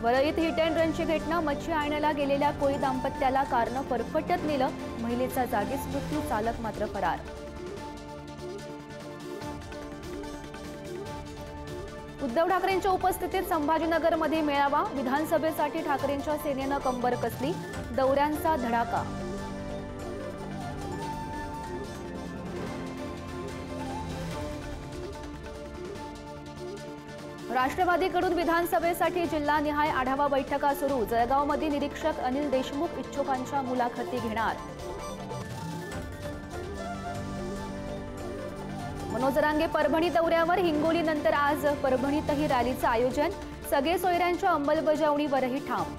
वरळीत hit and रनची घटना। मच्छी आणायला गेलेल्या कोळी दाम्पत्याला कारनं फरफटत नेलं। महिलेचा जागीच मृत्यू, चालक मात्र फरार। उद्धव ठाकरेंच्या उपस्थितीत संभाजीनगरमध्ये मेळावा। विधानसभेसाठी ठाकरेंच्या सेनेनं कंबर कसली। दौऱ्यांचा धडाका। राष्ट्रवादीकडून विधानसभेसाठी जिल्हानिहाय आढावा बैठका सुरू। जळगावमध्ये निरीक्षक अनिल देशमुख इच्छुकांच्या मुलाखती घेणार। मनोज जरांगे परभणी दौऱ्यावर। हिंगोलीनंतर आज परभणीतही रॅलीचं आयोजन। सगळे सोयऱ्यांच्या अंमलबजावणीवरही ठाम।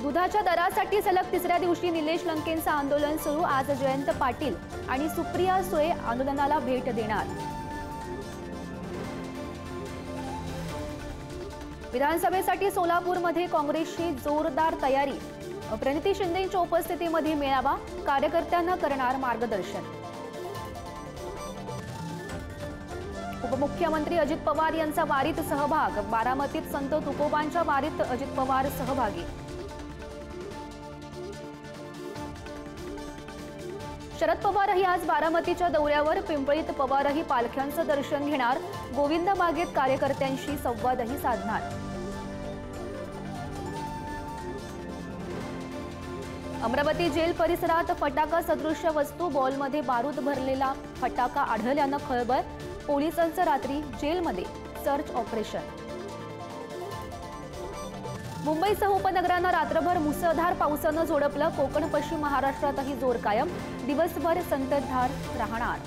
दुधाच्या दरासाठी सलग तिसऱ्या दिवशी निलेश लंकेंचं आंदोलन सुरू। आज जयंत पाटील आणि सुप्रिया सुळे आंदोलनाला भेट देणार। विधानसभेसाठी सोलापूरमध्ये काँग्रेसची जोरदार तयारी। प्रणिती शिंदेंच्या उपस्थितीमध्ये मेळावा। कार्यकर्त्यांना करणार मार्गदर्शन। उपमुख्यमंत्री अजित पवार यांचा वारीत सहभाग। बारामतीत संत तुकोबांच्या वारीत अजित पवार सहभागी। शरद पवारही आज बारामतीच्या दौऱ्यावर। पिंपळीत पवारही पालख्यांचं दर्शन घेणार। गोविंद बागेत कार्यकर्त्यांशी संवादही साधणार। अमरावती जेल परिसरात फटाका सदृश्य वस्तू, बॉलमध्ये बारूद भरलेला फटाका आढळल्यानं खळबळ। पोलिसांचं रात्री जेलमध्ये सर्च ऑपरेशन। मुंबईसह उपनगरांना रात्रभर मुसळधार पावसानं झोडपलं। कोकण पश्चिम महाराष्ट्रातही जोर कायम। दिवसभर संततधार राहणार।